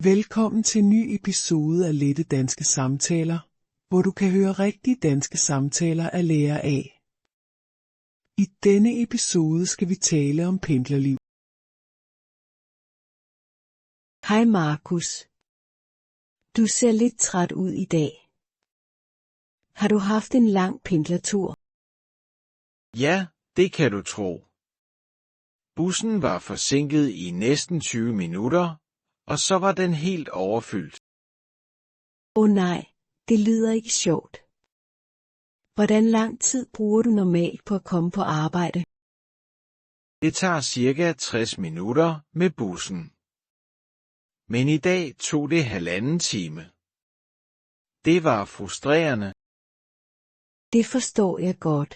Velkommen til en ny episode af Lette Danske Samtaler, hvor du kan høre rigtige danske samtaler af Lærer A. I denne episode skal vi tale om pendlerliv. Hej Markus. Du ser lidt træt ud i dag. Har du haft en lang pendlertur? Ja, det kan du tro. Bussen var forsinket i næsten 20 minutter, og så var den helt overfyldt. Nej, det lyder ikke sjovt. Hvordan lang tid bruger du normalt på at komme på arbejde? Det tager cirka 60 minutter med bussen. Men i dag tog det 1,5 time. Det var frustrerende. Det forstår jeg godt.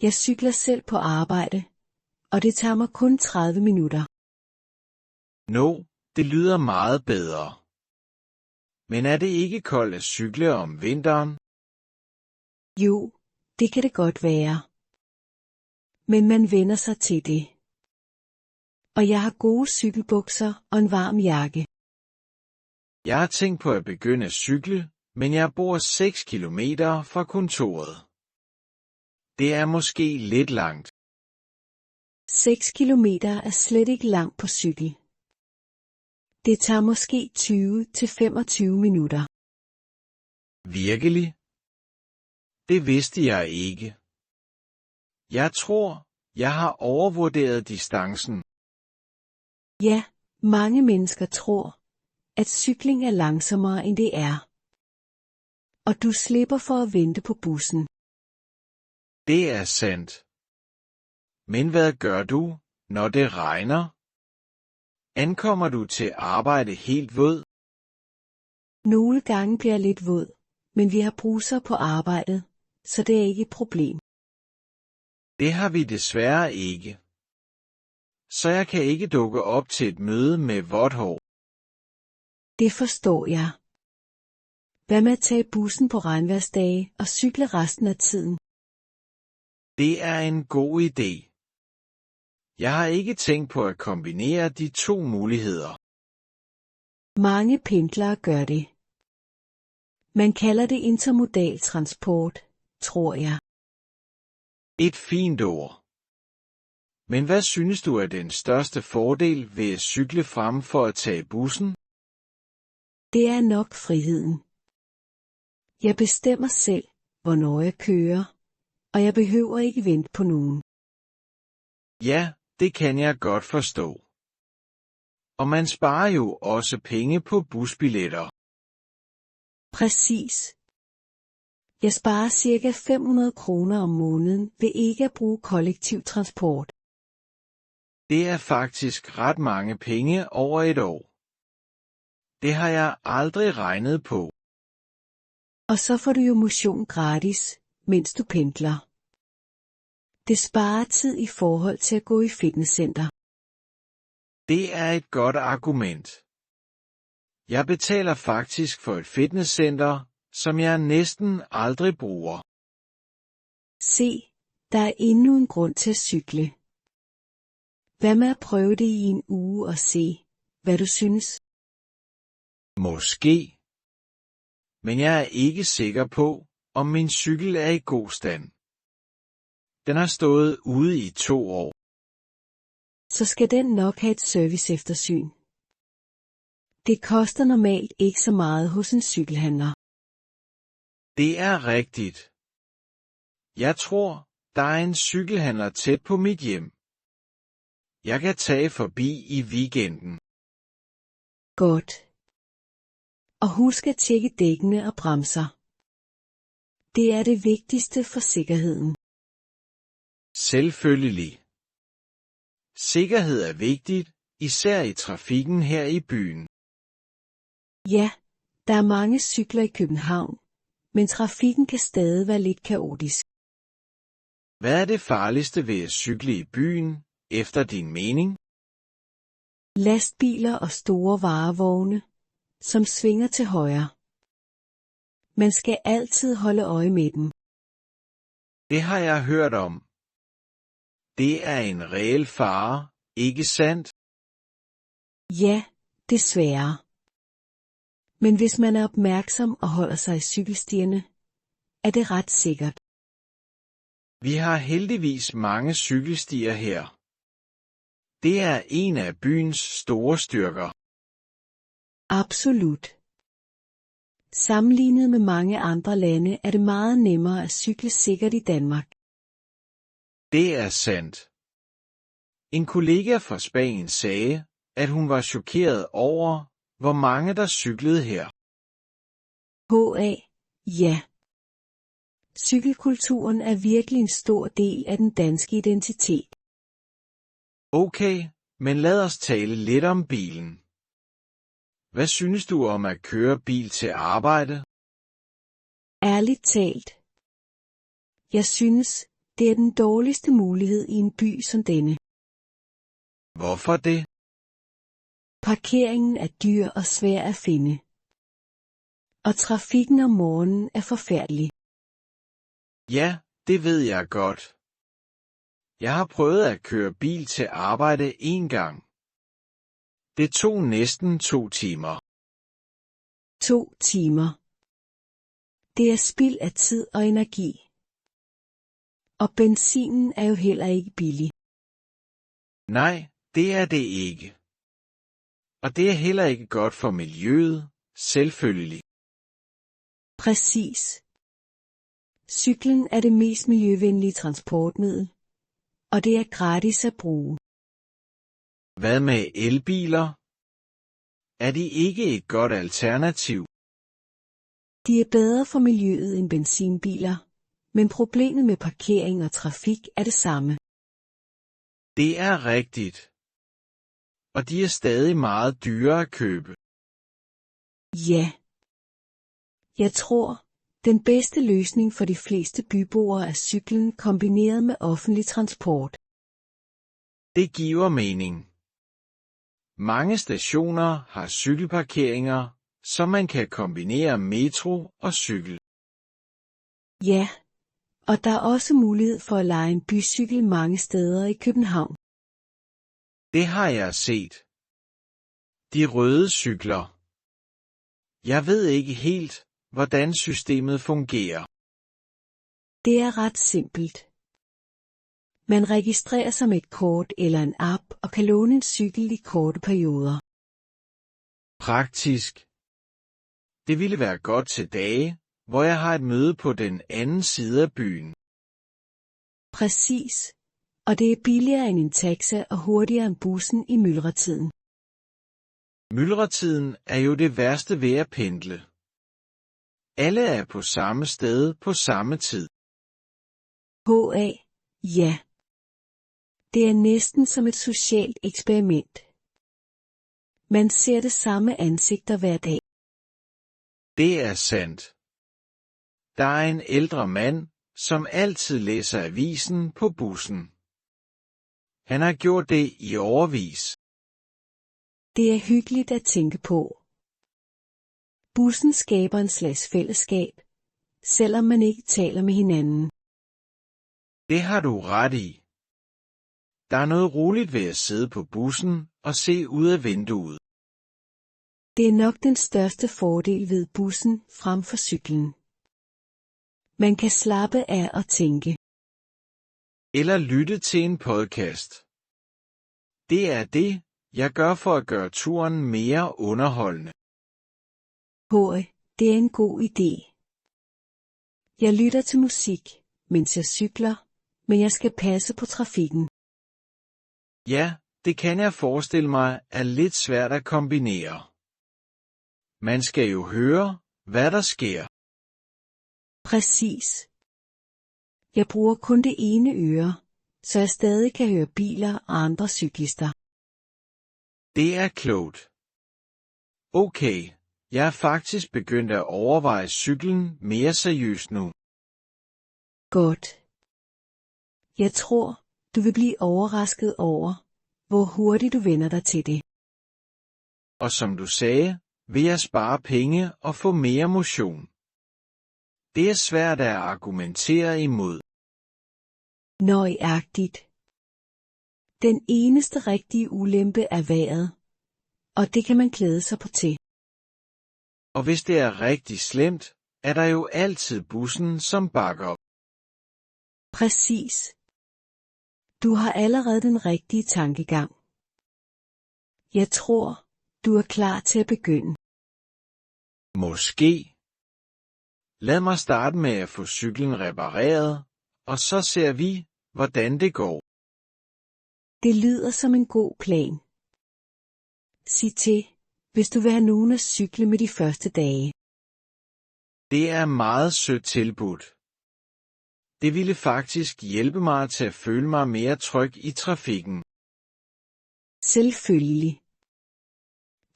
Jeg cykler selv på arbejde, og det tager mig kun 30 minutter. Det lyder meget bedre. Men er det ikke koldt at cykle om vinteren? Jo, det kan det godt være. Men man vender sig til det. Og jeg har gode cykelbukser og en varm jakke. Jeg har tænkt på at begynde at cykle, men jeg bor 6 kilometer fra kontoret. Det er måske lidt langt. 6 kilometer er slet ikke langt på cykel. Det tager måske 20-25 minutter. Virkelig? Det vidste jeg ikke. Jeg tror, jeg har overvurderet distancen. Ja, mange mennesker tror, at cykling er langsommere end det er. Og du slipper for at vente på bussen. Det er sandt. Men hvad gør du, når det regner? Ankommer du til arbejde helt våd? Nogle gange bliver jeg lidt våd, men vi har bruser på arbejdet, så det er ikke et problem. Det har vi desværre ikke. Så jeg kan ikke dukke op til et møde med vådt hår. Det forstår jeg. Hvad med at tage bussen på regnvejrsdage og cykle resten af tiden? Det er en god idé. Jeg har ikke tænkt på at kombinere de to muligheder. Mange pendlere gør det. Man kalder det intermodal transport, tror jeg. Et fint ord. Men hvad synes du er den største fordel ved at cykle frem for at tage bussen? Det er nok friheden. Jeg bestemmer selv, hvornår jeg kører, og jeg behøver ikke vente på nogen. Ja, det kan jeg godt forstå. Og man sparer jo også penge på busbilletter. Præcis. Jeg sparer ca. 500 kroner om måneden ved ikke at bruge kollektiv transport. Det er faktisk ret mange penge over et år. Det har jeg aldrig regnet på. Og så får du jo motion gratis, mens du pendler. Det sparer tid i forhold til at gå i fitnesscenter. Det er et godt argument. Jeg betaler faktisk for et fitnesscenter, som jeg næsten aldrig bruger. Se, der er endnu en grund til at cykle. Hvad med at prøve det i en uge og se, hvad du synes? Måske. Men jeg er ikke sikker på, om min cykel er i god stand. Den har stået ude i 2 år. Så skal den nok have et serviceeftersyn. Det koster normalt ikke så meget hos en cykelhandler. Det er rigtigt. Jeg tror, der er en cykelhandler tæt på mit hjem. Jeg kan tage forbi i weekenden. Godt. Og husk at tjekke dækkene og bremser. Det er det vigtigste for sikkerheden. Selvfølgelig. Sikkerhed er vigtigt, især i trafikken her i byen. Ja, der er mange cykler i København, men trafikken kan stadig være lidt kaotisk. Hvad er det farligste ved at cykle i byen, efter din mening? Lastbiler og store varevogne, som svinger til højre. Man skal altid holde øje med dem. Det har jeg hørt om. Det er en reel fare, ikke sandt? Ja, desværre. Men hvis man er opmærksom og holder sig i cykelstierne, er det ret sikkert. Vi har heldigvis mange cykelstier her. Det er en af byens store styrker. Absolut. Sammenlignet med mange andre lande er det meget nemmere at cykle sikkert i Danmark. Det er sandt. En kollega fra Spanien sagde, at hun var chokeret over, hvor mange der cyklede her. HA, ja. Cykelkulturen er virkelig en stor del af den danske identitet. Okay, men lad os tale lidt om bilen. Hvad synes du om at køre bil til arbejde? Ærligt talt. Jeg synes, det er den dårligste mulighed i en by som denne. Hvorfor det? Parkeringen er dyr og svær at finde. Og trafikken om morgenen er forfærdelig. Ja, det ved jeg godt. Jeg har prøvet at køre bil til arbejde en gang. Det tog næsten 2 timer. 2 timer. Det er spild af tid og energi. Og benzinen er jo heller ikke billig. Nej, det er det ikke. Og det er heller ikke godt for miljøet, selvfølgelig. Præcis. Cyklen er det mest miljøvenlige transportmiddel, og det er gratis at bruge. Hvad med elbiler? Er de ikke et godt alternativ? De er bedre for miljøet end benzinbiler, men problemet med parkering og trafik er det samme. Det er rigtigt. Og de er stadig meget dyre at købe. Ja. Jeg tror, den bedste løsning for de fleste byboere er cyklen kombineret med offentlig transport. Det giver mening. Mange stationer har cykelparkeringer, så man kan kombinere metro og cykel. Ja, og der er også mulighed for at leje en bycykel mange steder i København. Det har jeg set. De røde cykler. Jeg ved ikke helt, hvordan systemet fungerer. Det er ret simpelt. Man registrerer sig med et kort eller en app og kan låne en cykel i korte perioder. Praktisk. Det ville være godt til dage, hvor jeg har et møde på den anden side af byen. Præcis. Og det er billigere end en taxa og hurtigere end bussen i myldretiden. Myldretiden er jo det værste ved at pendle. Alle er på samme sted på samme tid. HA, ja. Det er næsten som et socialt eksperiment. Man ser det samme ansigter hver dag. Det er sandt. Der er en ældre mand, som altid læser avisen på bussen. Han har gjort det i årevis. Det er hyggeligt at tænke på. Bussen skaber en slags fællesskab, selvom man ikke taler med hinanden. Det har du ret i. Der er noget roligt ved at sidde på bussen og se ud af vinduet. Det er nok den største fordel ved bussen frem for cyklen. Man kan slappe af og tænke. Eller lytte til en podcast. Det er det, jeg gør for at gøre turen mere underholdende. Høj, det er en god idé. Jeg lytter til musik, mens jeg cykler, men jeg skal passe på trafikken. Ja, det kan jeg forestille mig er lidt svært at kombinere. Man skal jo høre, hvad der sker. Præcis. Jeg bruger kun det ene øre, så jeg stadig kan høre biler og andre cyklister. Det er klogt. Okay, jeg er faktisk begyndt at overveje cyklen mere seriøst nu. Godt. Jeg tror, du vil blive overrasket over, hvor hurtigt du vender dig til det. Og som du sagde, vil jeg spare penge og få mere motion. Det er svært at argumentere imod. Nøjagtigt. Den eneste rigtige ulempe er vejret, og det kan man glæde sig på til. Og hvis det er rigtig slemt, er der jo altid bussen som backup. Præcis. Du har allerede den rigtige tankegang. Jeg tror, du er klar til at begynde. Måske. Lad mig starte med at få cyklen repareret, og så ser vi, hvordan det går. Det lyder som en god plan. Sig til, hvis du vil have nogen at cykle med de første dage. Det er meget sødt tilbudt. Det ville faktisk hjælpe mig til at føle mig mere tryg i trafikken. Selvfølgelig.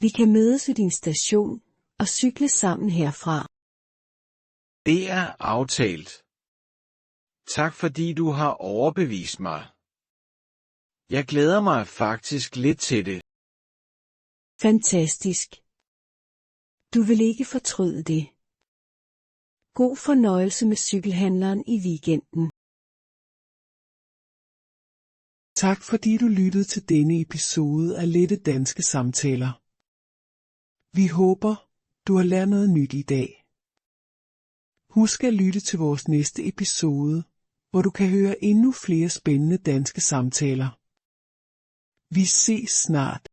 Vi kan mødes ved din station og cykle sammen herfra. Det er aftalt. Tak fordi du har overbevist mig. Jeg glæder mig faktisk lidt til det. Fantastisk. Du vil ikke fortryde det. God fornøjelse med cykelhandleren i weekenden. Tak fordi du lyttede til denne episode af Lette Danske Samtaler. Vi håber, du har lært noget nyt i dag. Husk at lytte til vores næste episode, hvor du kan høre endnu flere spændende danske samtaler. Vi ses snart.